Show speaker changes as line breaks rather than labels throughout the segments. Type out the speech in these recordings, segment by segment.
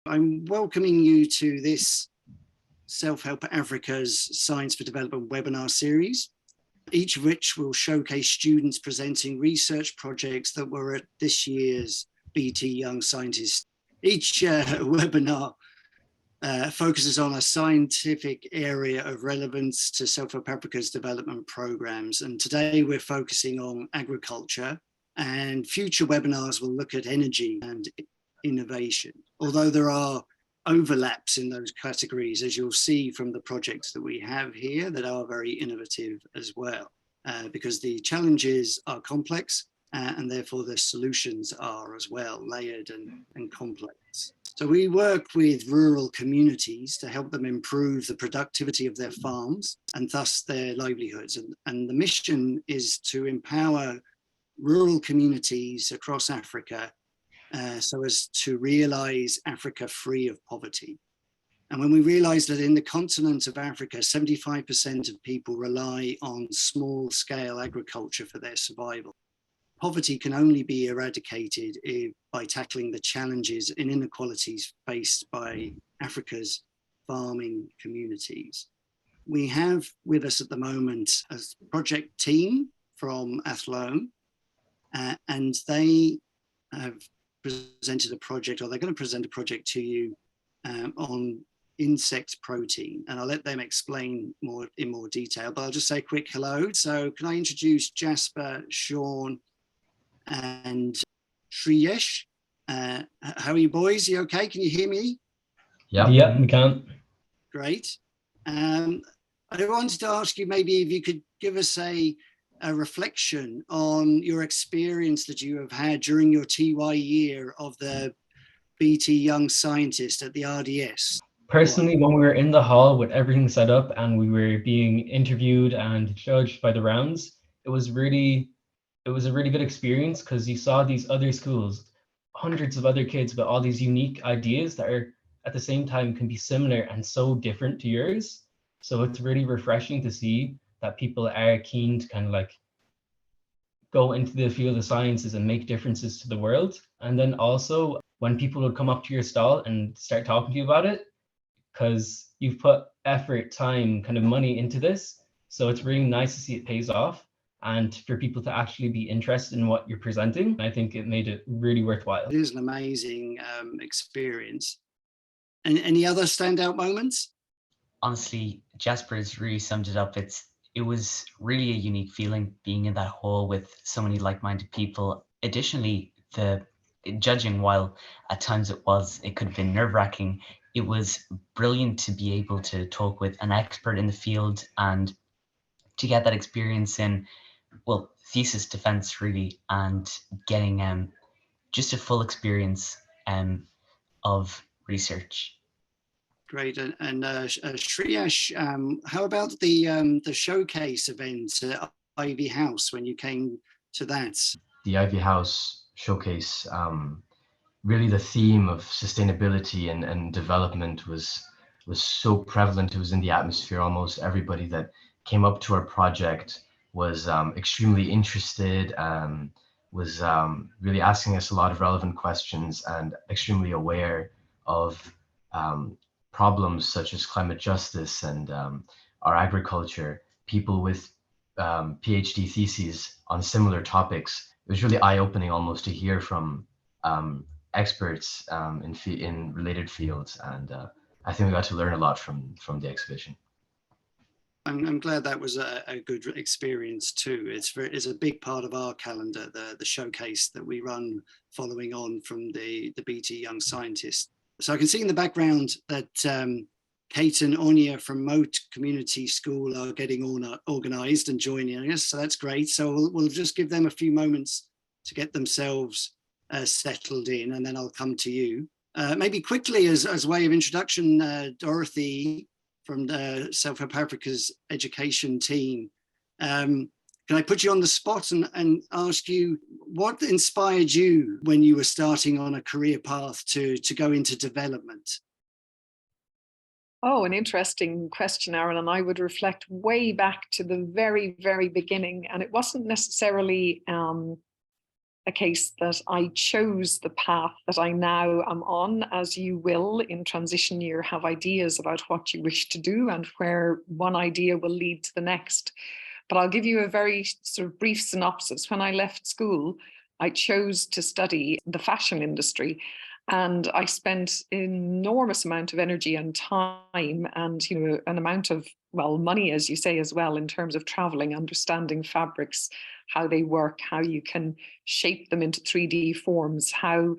I'm welcoming you to this Self-Help Africa's Science for Development webinar series, each of which will showcase students presenting research projects that were at this year's BT Young Scientist. Each webinar focuses on a scientific area of relevance to Self-Help Africa's development programs. And today we're focusing on agriculture, and future webinars will look at energy and innovation. Although there are overlaps in those categories, as you'll see from the projects that we have here that are very innovative as well, because the challenges are complex and therefore the solutions are as well layered and complex. So we work with rural communities to help them improve the productivity of their farms and thus their livelihoods. And the mission is to empower rural communities across Africa so as to realize Africa free of poverty. And when we realize that in the continent of Africa, 75% of people rely on small scale agriculture for their survival, poverty can only be eradicated by tackling the challenges and inequalities faced by Africa's farming communities. We have with us at the moment a project team from Athlone, and they have presented a project, or they're going to present a project to you on insect protein, and I'll let them explain in more detail, but I'll just say a quick hello. So can I introduce Jasper, Seán and Shreyash? How are you boys? You okay? Can you hear me?
Yeah, we can.
Great. I wanted to ask you maybe if you could give us a reflection on your experience that you have had during your TY year of the BT Young Scientist at the RDS.
Personally, when we were in the hall with everything set up and we were being interviewed and judged by the rounds, it was a really good experience, because you saw these other schools, hundreds of other kids with all these unique ideas that are at the same time can be similar and so different to yours. So it's really refreshing to see that people are keen to kind of like go into the field of sciences and make differences to the world. And then also when people would come up to your stall and start talking to you about it, because you've put effort, time, kind of money into this. So it's really nice to see it pays off and for people to actually be interested in what you're presenting. I think it made it really worthwhile.
It is an amazing experience. And any other standout moments?
Honestly, Jasper has really summed it up. It was really a unique feeling being in that hall with so many like-minded people. Additionally, the judging, while at times it could have been nerve-wracking, it was brilliant to be able to talk with an expert in the field and to get that experience in, well, thesis defense really, and getting just a full experience of research.
Great. And Shreyash, how about the showcase event at Ivy House when you came to that?
The Ivy House showcase, really the theme of sustainability and development was so prevalent. It was in the atmosphere. Almost everybody that came up to our project was extremely interested, was really asking us a lot of relevant questions and extremely aware of problems such as climate justice and our agriculture. People with PhD theses on similar topics. It was really eye-opening almost to hear from experts in related fields, and I think we got to learn a lot from the exhibition.
I'm glad that was a good experience too. It's a big part of our calendar, the showcase that we run following on from the BT Young Scientist. So I can see in the background that Kate and Áine from Moate Community School are getting organised and joining us, so that's great. So we'll just give them a few moments to get themselves settled in, and then I'll come to you. Maybe quickly as a way of introduction, Dorothy from the Self-Help Africa's education team. Can I put you on the spot and ask you, what inspired you when you were starting on a career path to go into development?
Oh, an interesting question, Aaron, and I would reflect way back to the very, very beginning. And it wasn't necessarily a case that I chose the path that I now am on, as you will in transition year have ideas about what you wish to do and where one idea will lead to the next. But I'll give you a very sort of brief synopsis. When I left school, I chose to study the fashion industry. And I spent an enormous amount of energy and time and, you know, an amount of, well, money, as you say, as well, in terms of traveling, understanding fabrics, how they work, how you can shape them into 3D forms, how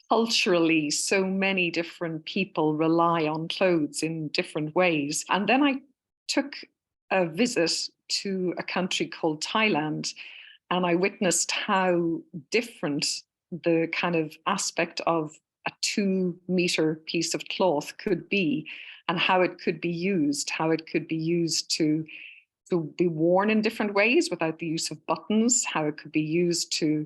culturally so many different people rely on clothes in different ways. And then I took a visit to a country called Thailand, and I witnessed how different the kind of aspect of a 2-meter piece of cloth could be, and how it could be used, to be worn in different ways without the use of buttons, how it could be used to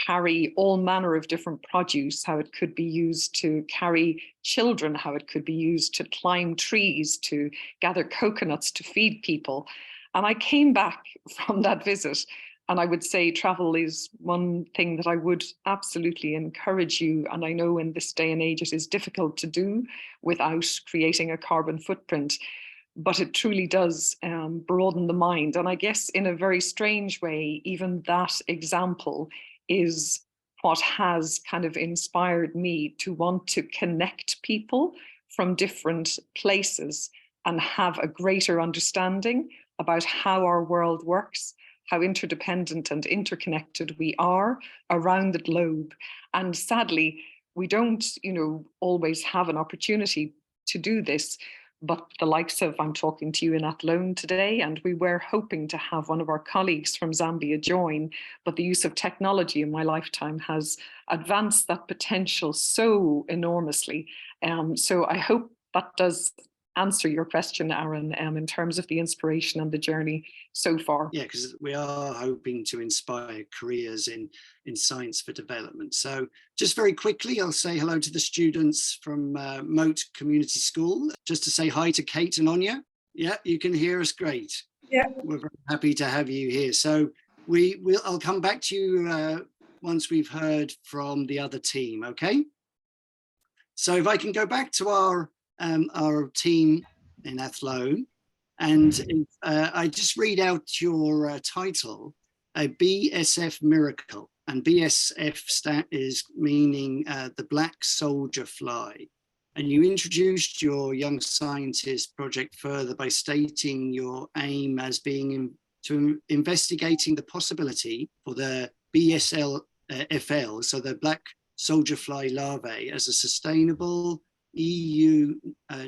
carry all manner of different produce, how it could be used to carry children, how it could be used to climb trees, to gather coconuts to feed people. And I came back from that visit, and I would say travel is one thing that I would absolutely encourage you. And I know in this day and age it is difficult to do without creating a carbon footprint, but it truly does broaden the mind. And I guess in a very strange way, even that example is what has kind of inspired me to want to connect people from different places and have a greater understanding about how our world works, how interdependent and interconnected we are around the globe. And sadly, we don't, you know, always have an opportunity to do this. But the likes of, I'm talking to you in Athlone today, and we were hoping to have one of our colleagues from Zambia join, but the use of technology in my lifetime has advanced that potential so enormously. So I hope that does answer your question, Aaron, in terms of the inspiration and the journey so far.
Yeah, because we are hoping to inspire careers in science for development. So just very quickly, I'll say hello to the students from Moate Community School, just to say hi to Kate and Anya. Yeah, you can hear us great.
Yeah.
We're very happy to have you here. So I'll come back to you once we've heard from the other team, okay? So if I can go back to our team in Athlone, and I just read out your title, a BSF miracle, and BSF is meaning the black soldier fly. And you introduced your young scientist project further by stating your aim as being investigating the possibility for the BSL-FL, so the black soldier fly larvae, as a sustainable EU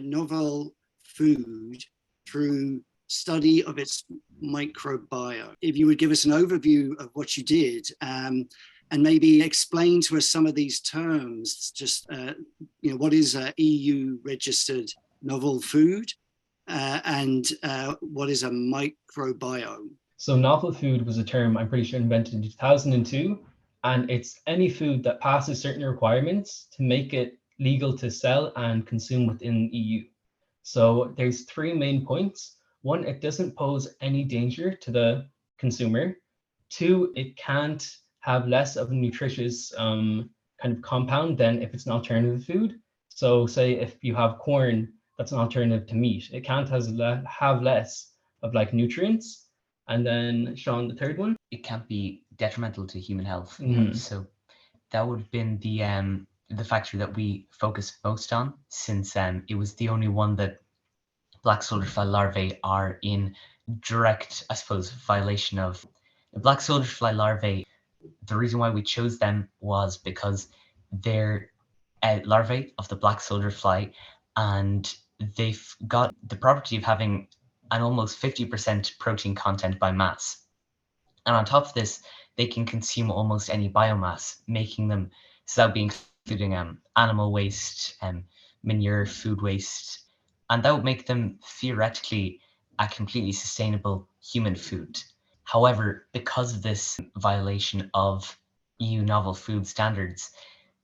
novel food through study of its microbiome. If you would give us an overview of what you did, and maybe explain to us some of these terms, just you know, what is a EU registered novel food, and what is a microbiome?
So novel food was a term I'm pretty sure invented in 2002, and it's any food that passes certain requirements to make it legal to sell and consume within the EU. So there's 3 main points. 1, it doesn't pose any danger to the consumer. 2, it can't have less of a nutritious kind of compound than if it's an alternative food. So say if you have corn, that's an alternative to meat. It can't have less of like nutrients. And then Seán, the third one?
It can't be detrimental to human health.
Mm-hmm.
So that would have been the factor that we focused most on, since it was the only one that black soldier fly larvae are in direct, I suppose, violation of. The black soldier fly larvae, the reason why we chose them was because they're larvae of the black soldier fly, and they've got the property of having an almost 50% protein content by mass. And on top of this, they can consume almost any biomass, making them, so that would be including animal waste, manure, food waste, and that would make them theoretically a completely sustainable human food. However, because of this violation of EU novel food standards,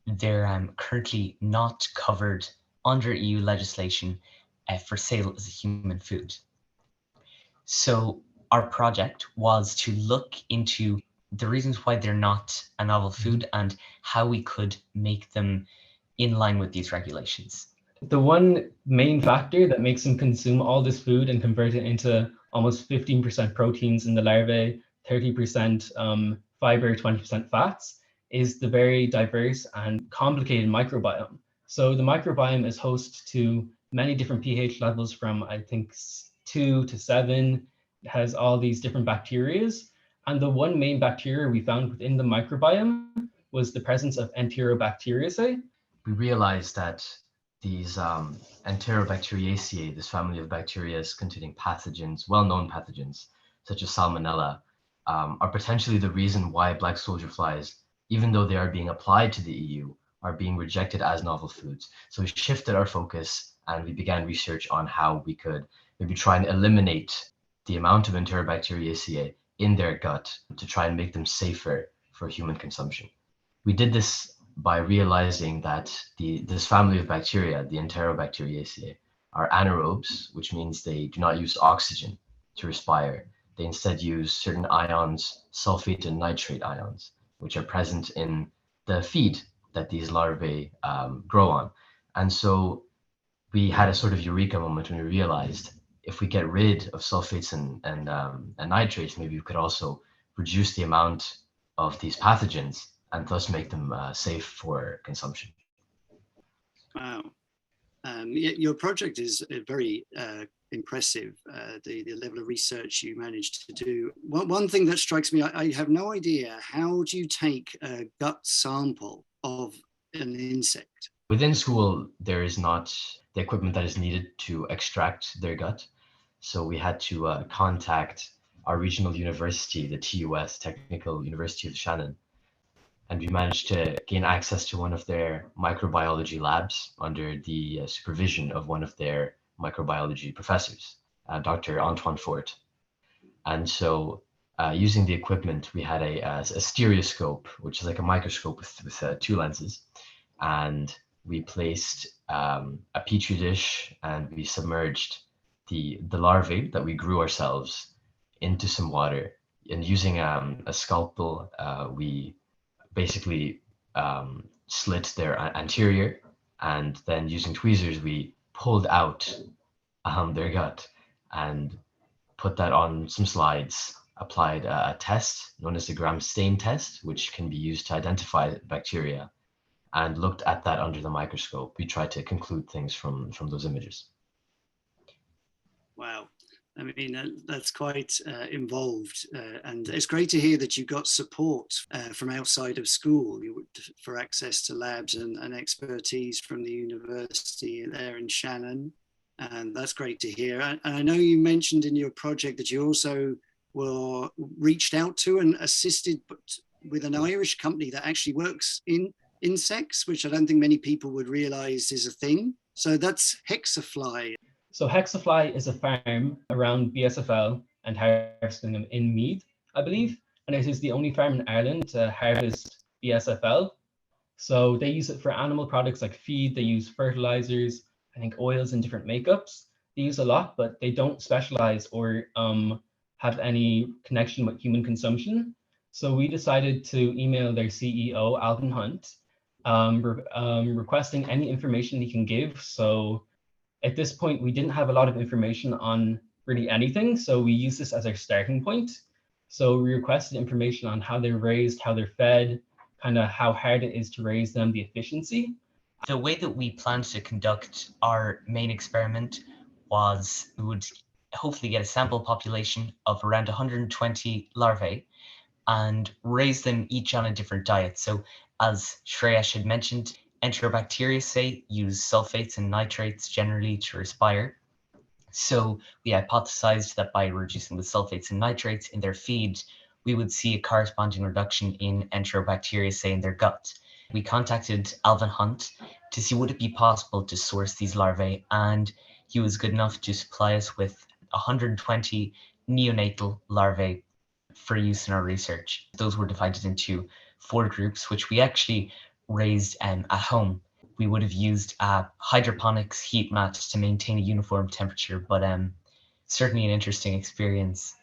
they're currently not covered under EU legislation for sale as a human food. So our project was to look into the reasons why they're not a novel food and how we could make them in line with these regulations.
The one main factor that makes them consume all this food and convert it into almost 15% proteins in the larvae, 30% fiber, 20% fats, is the very diverse and complicated microbiome. So the microbiome is host to many different pH levels from, I think, 2 to 7. It has all these different bacterias. And the one main bacteria we found within the microbiome was the presence of Enterobacteriaceae.
We realized that these Enterobacteriaceae, this family of bacteria containing pathogens, well-known pathogens, such as Salmonella, are potentially the reason why black soldier flies, even though they are being applied to the EU, are being rejected as novel foods. So we shifted our focus and we began research on how we could maybe try and eliminate the amount of Enterobacteriaceae in their gut to try and make them safer for human consumption. We did this by realizing that this family of bacteria, the Enterobacteriaceae, are anaerobes, which means they do not use oxygen to respire. They instead use certain ions, sulfate and nitrate ions, which are present in the feed that these larvae grow on. And so we had a sort of eureka moment when we realized if we get rid of sulfates and nitrates, maybe we could also reduce the amount of these pathogens and thus make them safe for consumption.
Wow. Your project is very impressive, the level of research you managed to do. One thing that strikes me, I have no idea, how do you take a gut sample of an insect?
Within school, there is not the equipment that is needed to extract their gut. So we had to contact our regional university, the TUS, Technical University of Shannon. And we managed to gain access to one of their microbiology labs under the supervision of one of their microbiology professors, Dr. Antoine Fort. And so using the equipment, we had a stereoscope, which is like a microscope with 2 lenses. And we placed a petri dish and we submerged the larvae that we grew ourselves into some water. And using a scalpel, we basically slit their anterior, and then using tweezers, we pulled out their gut and put that on some slides, applied a test known as the Gram stain test, which can be used to identify bacteria, and looked at that under the microscope. We tried to conclude things from those images.
Wow. I mean, that's quite involved. And it's great to hear that you got support from outside of school for access to labs and expertise from the university there in Shannon. And that's great to hear. And I know you mentioned in your project that you also were reached out to and assisted with an Irish company that actually works in insects, which I don't think many people would realize is a thing. So that's Hexafly.
So Hexafly is a farm around BSFL and harvesting them in Meath, I believe. And it is the only farm in Ireland to harvest BSFL. So they use it for animal products like feed, they use fertilizers, I think oils and different makeups. They use a lot, but they don't specialize or have any connection with human consumption. So we decided to email their CEO, Alvin Hunt, requesting any information he can give. So at this point, we didn't have a lot of information on really anything, so we used this as our starting point. So we requested information on how they're raised, how they're fed, kind of how hard it is to raise them, the efficiency.
The way that we planned to conduct our main experiment was we would hopefully get a sample population of around 120 larvae and raise them each on a different diet. So as Shreyash had mentioned, Enterobacteriaceae use sulfates and nitrates generally to respire. So we hypothesized that by reducing the sulfates and nitrates in their feed, we would see a corresponding reduction in Enterobacteriaceae in their gut. We contacted Alvin Hunt to see would it be possible to source these larvae, and he was good enough to supply us with 120 neonatal larvae for use in our research. Those were divided into 4 groups, which we actually raised at home. We would have used a hydroponics heat mat to maintain a uniform temperature, but certainly an interesting experience.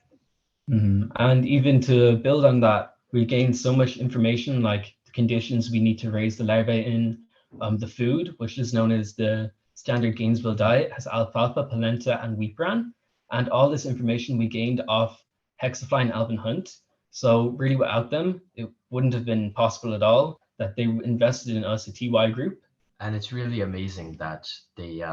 And even to build on that, We gained so much information, like the conditions we need to raise the larvae in, the food, which is known as the standard Gainesville diet, has alfalfa, polenta, and wheat bran. And all this information we gained off Hexafly and Alvin Hunt. So really without them, it wouldn't have been possible at all that they invested in us, a TY group.
And it's really amazing that they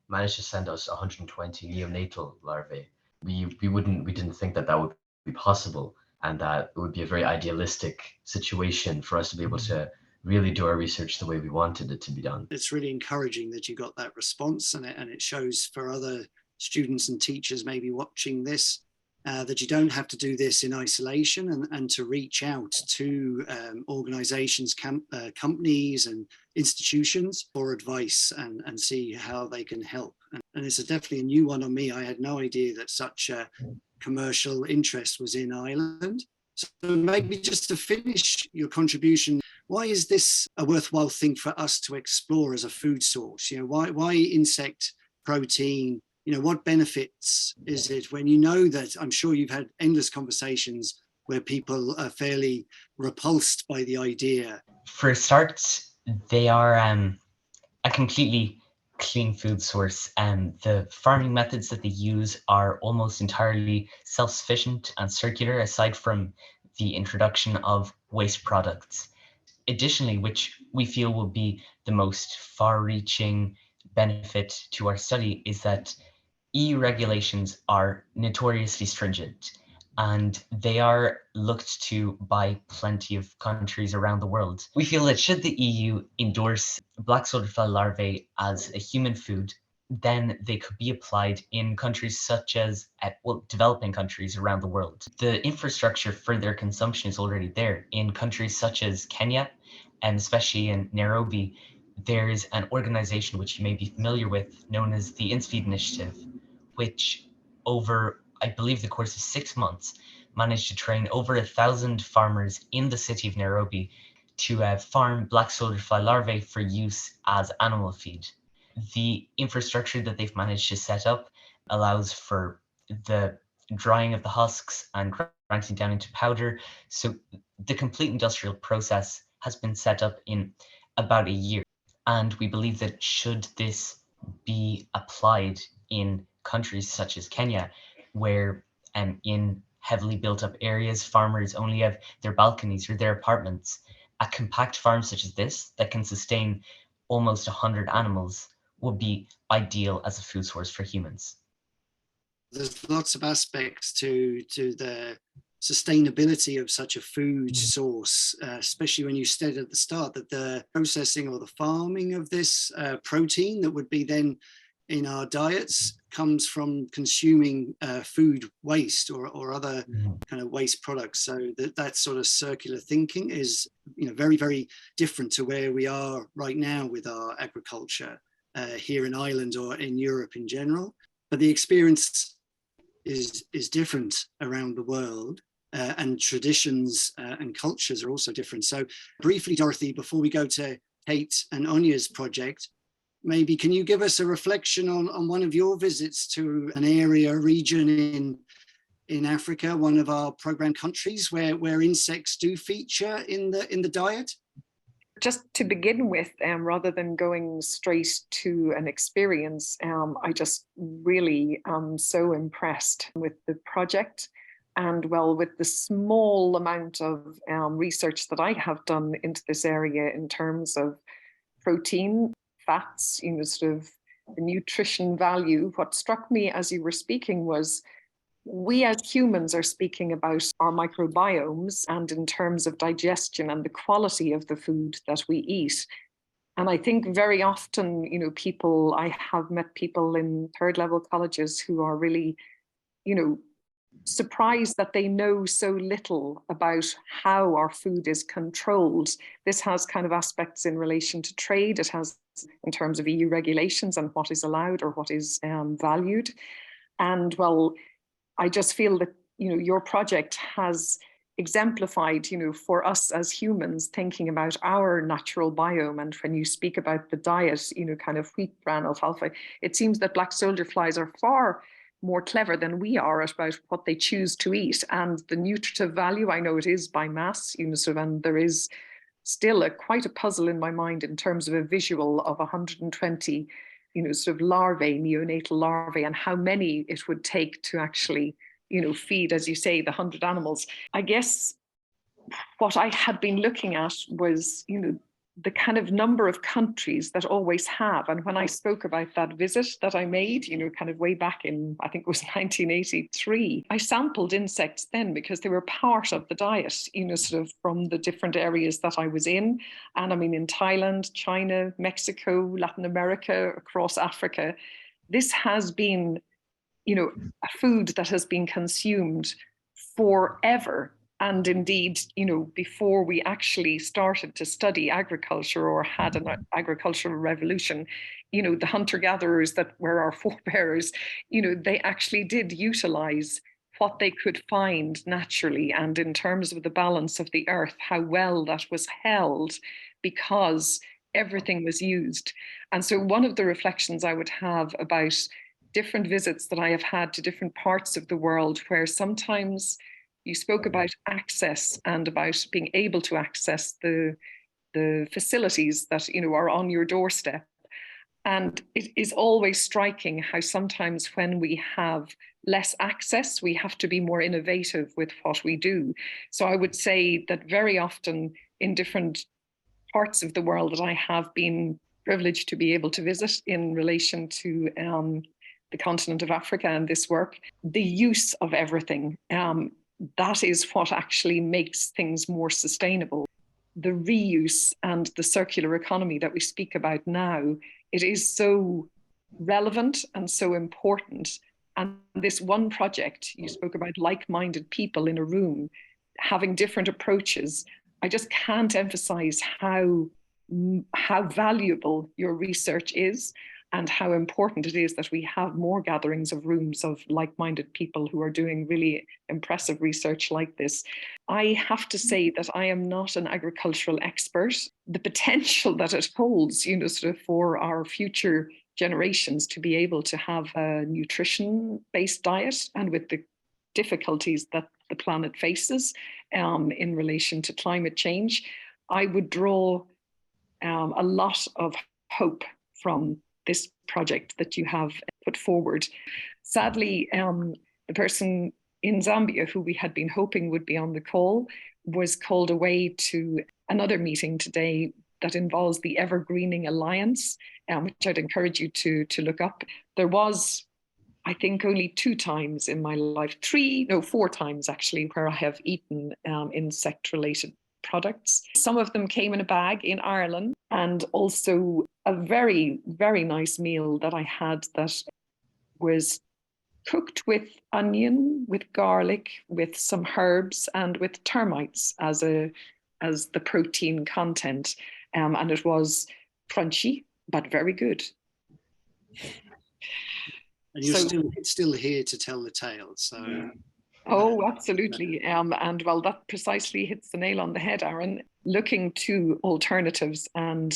managed to send us 120 neonatal larvae. We didn't think that that would be possible, and that it would be a very idealistic situation for us to be able to really do our research the way we wanted it to be done.
It's really encouraging that you got that response, and it shows for other students and teachers maybe watching this that you don't have to do this in isolation, and to reach out to organizations, companies and institutions for advice and see how they can help. And it's definitely a new one on me. I had no idea that such a commercial interest was in Ireland. So maybe just to finish your contribution, why is this a worthwhile thing for us to explore as a food source? You know, why insect protein? You know, what benefits is it when you know that? I'm sure you've had endless conversations where people are fairly repulsed by the idea.
For a start, they are a completely clean food source. The farming methods that they use are almost entirely self-sufficient and circular, aside from the introduction of waste products. Additionally, which we feel will be the most far-reaching benefit to our study, is that EU regulations are notoriously stringent, and they are looked to by plenty of countries around the world. We feel that should the EU endorse black soldier fly larvae as a human food, then they could be applied in countries such as, developing countries around the world. The infrastructure for their consumption is already there. In countries such as Kenya, and especially in Nairobi, there's an organization which you may be familiar with known as the InSfeed Initiative, which over, I believe, the course of 6 months, managed to train over 1,000 farmers in the city of Nairobi to farm black soldier fly larvae for use as animal feed. The infrastructure that they've managed to set up allows for the drying of the husks and grinding down into powder. So the complete industrial process has been set up in about a year. And we believe that should this be applied in countries such as Kenya, where in heavily built up areas, farmers only have their balconies or their apartments, a compact farm such as this that can sustain almost 100 animals would be ideal as a food source for humans.
There's lots of aspects to the sustainability of such a food source, especially when you said at the start that the processing or the farming of this protein that would be then in our diets comes from consuming food waste or other kind of waste products. So that sort of circular thinking is, you know, very, very different to where we are right now with our agriculture here in Ireland or in Europe in general. But the experience is different around the world, and traditions and cultures are also different. So briefly, Dorothy, before we go to Kate and Anya's project, maybe can you give us a reflection on one of your visits to an area, a region in Africa, one of our program countries where insects do feature in the diet?
Just to begin with, rather than going straight to an experience, I just really am so impressed with the project and, well, with the small amount of research that I have done into this area in terms of protein, fats, you know, sort of the nutrition value. What struck me as you were speaking was we as humans are speaking about our microbiomes and in terms of digestion and the quality of the food that we eat. And I think very often, you know, I have met people in third level colleges who are really, you know, surprised that they know so little about how our food is controlled. This has kind of aspects in relation to trade. It has in terms of EU regulations and what is allowed or what is valued. And, well, I just feel that, you know, your project has exemplified, you know, for us as humans thinking about our natural biome. And when you speak about the diet, you know, kind of wheat, bran, alfalfa, it seems that black soldier flies are far more clever than we are about what they choose to eat. And the nutritive value, I know it is by mass, and there is still quite a puzzle in my mind in terms of a visual of 120, larvae, neonatal larvae, and how many it would take to actually, feed, as you say, the 100 animals. I guess what I had been looking at was, the kind of number of countries that always have. And when I spoke about that visit that I made, kind of way back in, I think it was 1983, I sampled insects then because they were part of the diet, from the different areas that I was in. And I mean, in Thailand, China, Mexico, Latin America, across Africa, this has been, a food that has been consumed forever. And indeed, before we actually started to study agriculture or had an agricultural revolution, the hunter-gatherers that were our forebearers, they actually did utilize what they could find naturally, and in terms of the balance of the earth, how well that was held, because everything was used. And so one of the reflections I would have about different visits that I have had to different parts of the world, where sometimes you spoke about access and about being able to access the facilities that are on your doorstep. And it is always striking how sometimes when we have less access, we have to be more innovative with what we do. So I would say that very often in different parts of the world that I have been privileged to be able to visit in relation to the continent of Africa and this work, the use of everything, that is what actually makes things more sustainable. The reuse and the circular economy that we speak about now, it is so relevant and so important. And this one project, you spoke about like-minded people in a room having different approaches. I just can't emphasize how valuable your research is, and how important it is that we have more gatherings of rooms of like-minded people who are doing really impressive research like this. I have to say that I am not an agricultural expert. The potential that it holds, for our future generations to be able to have a nutrition-based diet, and with the difficulties that the planet faces in relation to climate change, I would draw a lot of hope from this project that you have put forward. Sadly, the person in Zambia who we had been hoping would be on the call was called away to another meeting today that involves the Evergreening Alliance, which I'd encourage you to look up. There was, I think, only 2 times in my life, 4 times actually, where I have eaten insect-related products. Some of them came in a bag in Ireland, and also a very, very nice meal that I had that was cooked with onion, with garlic, with some herbs, and with termites as the protein content. And it was crunchy, but very good.
And you're still here to tell the tale, so...
Oh, absolutely. And well, that precisely hits the nail on the head, Aaron. Looking to alternatives and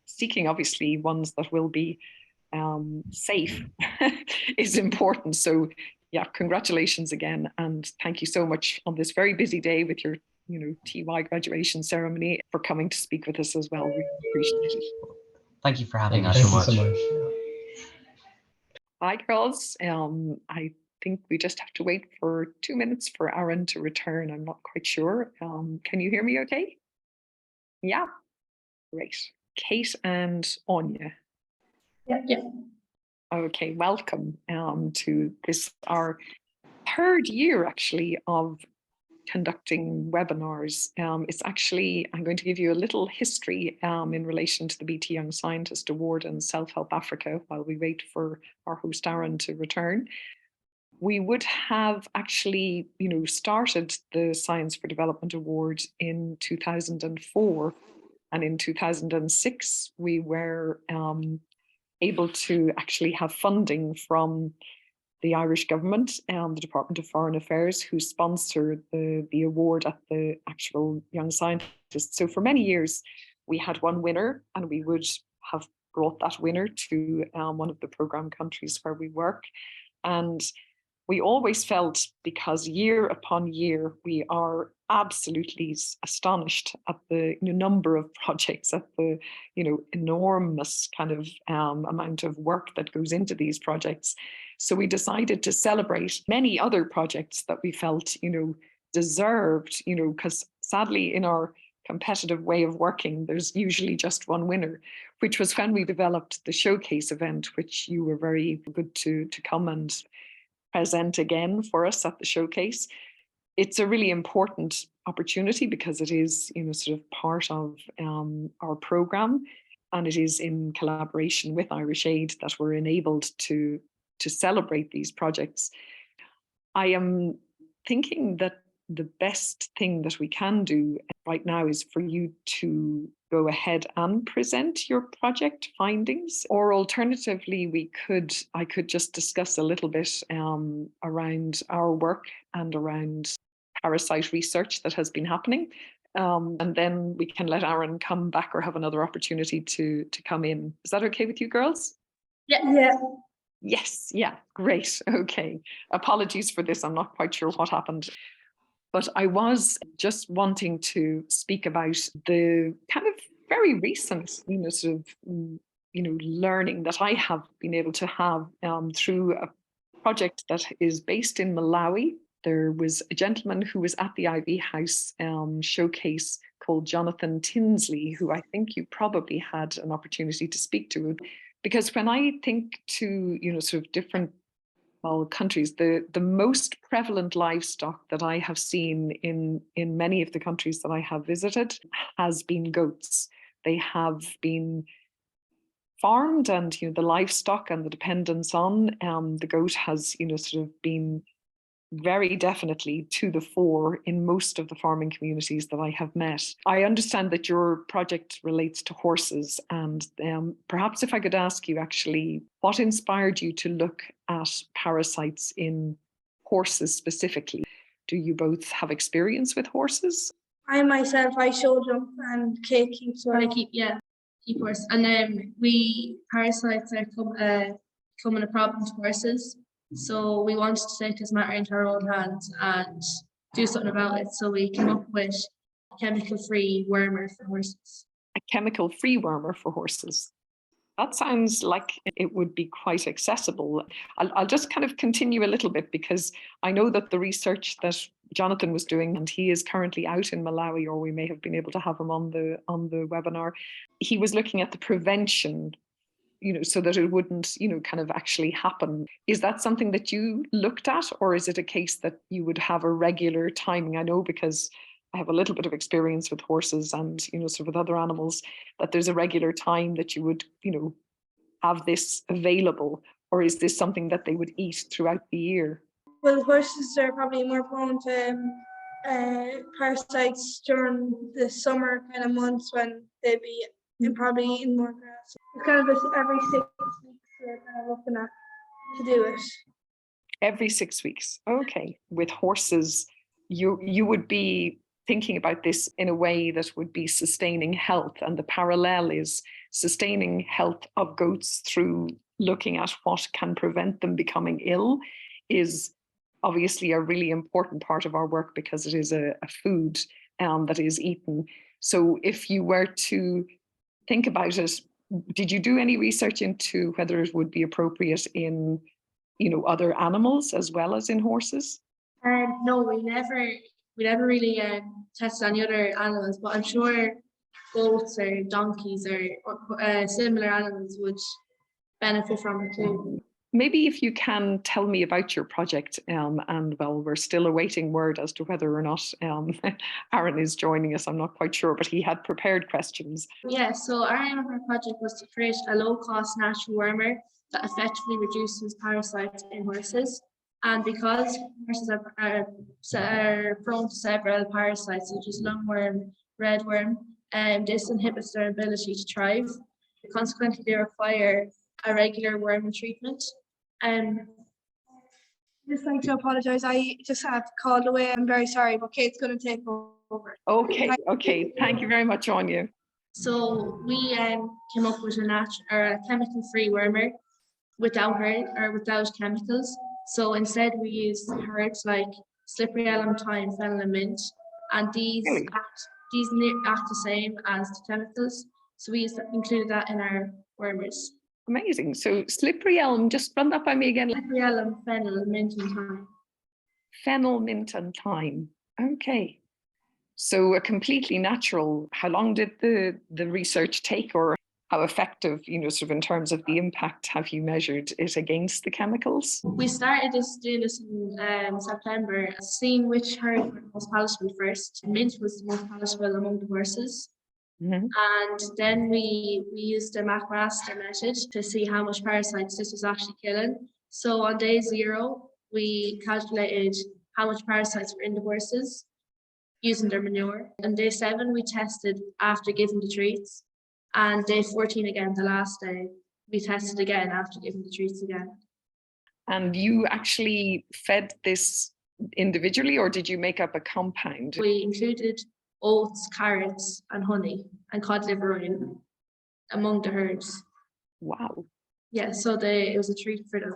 seeking, obviously, ones that will be safe is important. So, yeah, congratulations again. And thank you so much on this very busy day with your, TY graduation ceremony for coming to speak with us as well. We appreciate it.
Thank you for having us.
Thank you so much.
Hi, girls. I think we just have to wait for 2 minutes for Aaron to return. I'm not quite sure. Can you hear me okay? Yeah, great. Kate and Áine.
Yeah.
Okay, welcome to this, our 3rd year actually of conducting webinars. It's actually, I'm going to give you a little history in relation to the BT Young Scientist Award and Self-Help Africa while we wait for our host Aaron to return. We would have actually, started the Science for Development Award in 2004. And in 2006, we were able to actually have funding from the Irish government and the Department of Foreign Affairs, who sponsored the award at the actual Young Scientist. So for many years, we had one winner, and we would have brought that winner to one of the program countries where we work. And we always felt, because year upon year, we are absolutely astonished at the number of projects, at the enormous kind of amount of work that goes into these projects. So we decided to celebrate many other projects that we felt, deserved, because sadly in our competitive way of working, there's usually just one winner, which was when we developed the showcase event, which you were very good to come and present again for us at the showcase. It's a really important opportunity because it is, sort of part of our program, and it is in collaboration with Irish Aid that we're enabled to celebrate these projects. I am thinking that the best thing that we can do right now is for you to go ahead and present your project findings, or alternatively, I could just discuss a little bit around our work and around parasite research that has been happening. And then we can let Aaron come back or have another opportunity to come in. Is that okay with you girls?
Yeah.
Yes, yeah, great. Okay. Apologies for this. I'm not quite sure what happened. But I was just wanting to speak about the kind of very recent, sort of, learning that I have been able to have through a project that is based in Malawi. There was a gentleman who was at the Ivy House showcase called Jonathan Tinsley, who I think you probably had an opportunity to speak to. Because when I think to, sort of different countries, the most prevalent livestock that I have seen in many of the countries that I have visited has been goats. They have been farmed, and the livestock and the dependence on the goat has sort of been very definitely to the fore in most of the farming communities that I have met. I understand that your project relates to horses, and perhaps if I could ask you actually, what inspired you to look at parasites in horses specifically? Do you both have experience with horses?
I show jump and Kate keeps one. Keep horse. And then parasites are becoming a problem to horses. So we wanted to take this matter into our own hands and do something about it. So we came up with a chemical-free wormer for horses.
A chemical-free wormer for horses. That sounds like it would be quite accessible. I'll just kind of continue a little bit, because I know that the research that Jonathan was doing, and he is currently out in Malawi, or we may have been able to have him on the webinar. He was looking at the prevention, so that it wouldn't, kind of actually happen. Is that something that you looked at, or is it a case that you would have a regular timing? I know, because I have a little bit of experience with horses and, sort of with other animals, that there's a regular time that you would, have this available, or is this something that they would eat throughout the year?
Well, horses are probably more prone to parasites during the summer kind of months when they'd be probably eating more grass. It's kind of every 6 weeks we're kind of looking at to do it.
Every 6 weeks. Okay. With horses, you would be thinking about this in a way that would be sustaining health, and the parallel is sustaining health of goats through looking at what can prevent them becoming ill is obviously a really important part of our work, because it is a food that is eaten. So if you were to think about it, did you do any research into whether it would be appropriate in, other animals as well as in horses?
No, we never really tested any other animals, but I'm sure goats or donkeys or similar animals would benefit from it too.
Maybe if you can tell me about your project, and we're still awaiting word as to whether or not Aaron is joining us. I'm not quite sure, but he had prepared questions.
Yeah, so our aim of our project was to create a low-cost natural wormer that effectively reduces parasites in horses. And because horses are prone to several parasites, such as lungworm, redworm, this inhibits their ability to thrive. Consequently, they require a regular worming treatment. Just like to apologise, I just had called away. I'm very sorry, but Kate's going to take over.
Okay. Thank you very much, Áine.
So we came up with a chemical-free wormer without chemicals. So instead we use herbs like slippery elm, thyme, fennel, and mint, and these
Really?
act the same as the chemicals. So we included that in our wormers.
Amazing. So slippery elm, just run that by me again.
Slippery elm, fennel, mint, and thyme.
Fennel, mint, and thyme. Okay. So a completely natural. How long did the research take, or how effective, sort of in terms of the impact, have you measured it against the chemicals?
We started doing this in September, seeing which herb was most palatable first. Mint was the most palatable among the horses.
Mm-hmm.
And then we used the macroaster method to see how much parasites this was actually killing. So on day 0, we calculated how much parasites were in the horses using their manure. On day 7, we tested after giving the treats. And day 14 again, the last day, we tested again after giving the treats again.
And you actually fed this individually, or did you make up a compound?
We included oats, carrots, and honey, and cod liver oil among the herbs. Wow. Yeah, so it was a treat for them,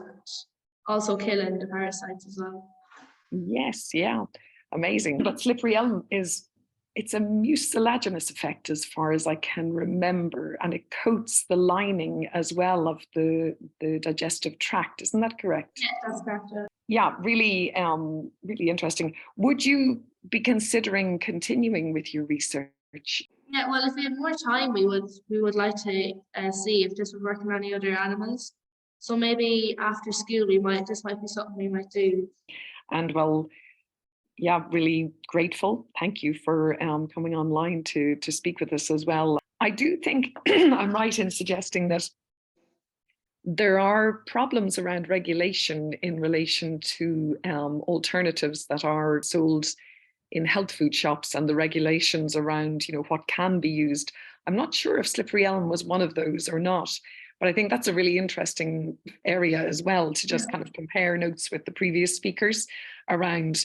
also killing the parasites as well.
Yes, yeah, amazing. But slippery elm it's a mucilaginous effect as far as I can remember, and it coats the lining as well of the digestive tract. Isn't that correct?
Yeah, that's correct.
Yeah, really, really interesting. Would you be considering continuing with your research?
Yeah, well, if we had more time, we would like to see if this would work on any other animals. So maybe after school, this might be something we might do.
And well, yeah, really grateful. Thank you for coming online to speak with us as well. I do think I'm right in suggesting that there are problems around regulation in relation to alternatives that are sold in health food shops, and the regulations around, what can be used. I'm not sure if slippery elm was one of those or not, but I think that's a really interesting area as well to just kind of compare notes with the previous speakers around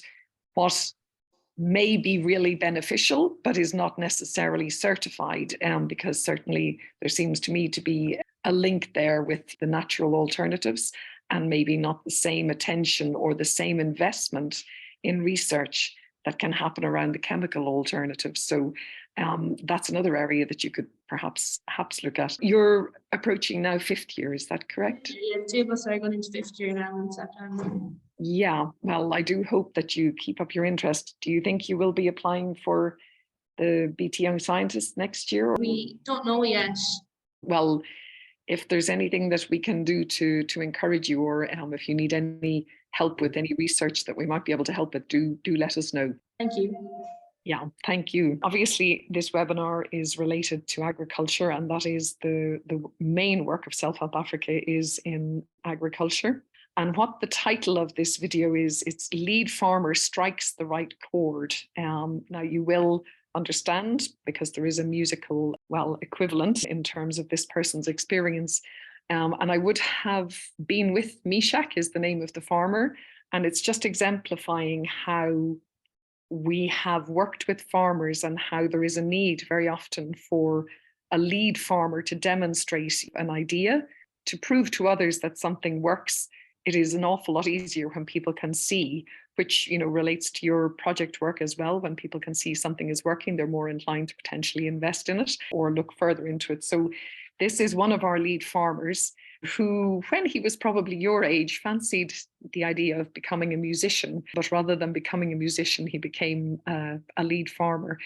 what may be really beneficial, but is not necessarily certified, because certainly there seems to me to be a link there with the natural alternatives, and maybe not the same attention or the same investment in research that can happen around the chemical alternatives. So that's another area that you could perhaps look at. You're approaching now 5th year, is that correct?
Yeah, 2 of us are going into 5th year now in September.
Yeah, well, I do hope that you keep up your interest. Do you think you will be applying for the BT Young Scientist next year?
We don't know yet.
Well, if there's anything that we can do to encourage you, or if you need any help with any research that we might be able to help with, do let us know.
Thank you.
Yeah, thank you. Obviously, this webinar is related to agriculture, and that is the main work of Self-Help Africa is in agriculture. And what the title of this video is, it's Lead Farmer Strikes the Right Chord. Now you will understand, because there is a musical, equivalent in terms of this person's experience. And I would have been with Meshach is the name of the farmer, and it's just exemplifying how we have worked with farmers and how there is a need very often for a lead farmer to demonstrate an idea, to prove to others that something works. It is an awful lot easier when people can see, which relates to your project work as well. When people can see something is working, they're more inclined to potentially invest in it or look further into it. So this is one of our lead farmers who, when he was probably your age, fancied the idea of becoming a musician, but rather than becoming a musician, he became a lead farmer.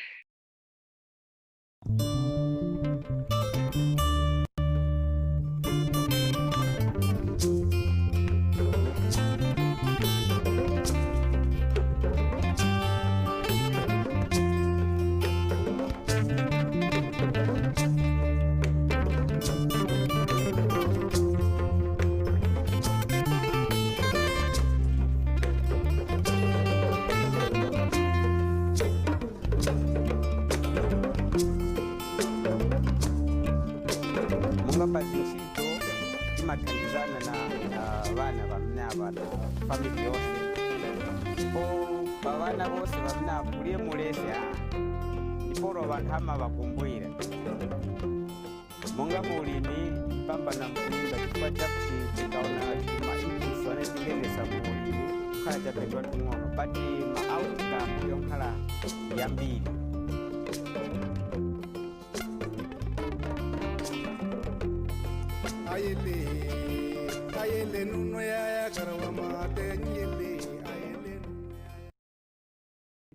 timathandizana na vana vamnava na family yose po vavana vose vamnavu kuliye mulese iporo vanhu hama vakumbwira monga mulimi pambana mkuimba chifukwa chakuti tikaona timaikiswa netingenesa muli khala chapedwa tung'ono but ma outcome yonkhala yambiri.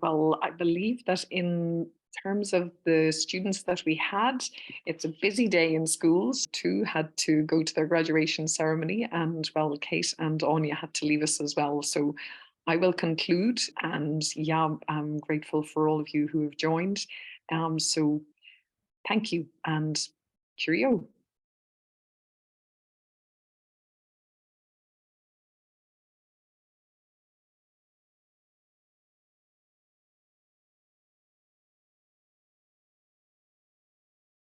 Well, I believe that in terms of the students that we had, it's a busy day in schools. Two had to go to their graduation ceremony, and well, Kate and Áine had to leave us as well. So I will conclude, and yeah, I'm grateful for all of you who have joined. So thank you and cheerio.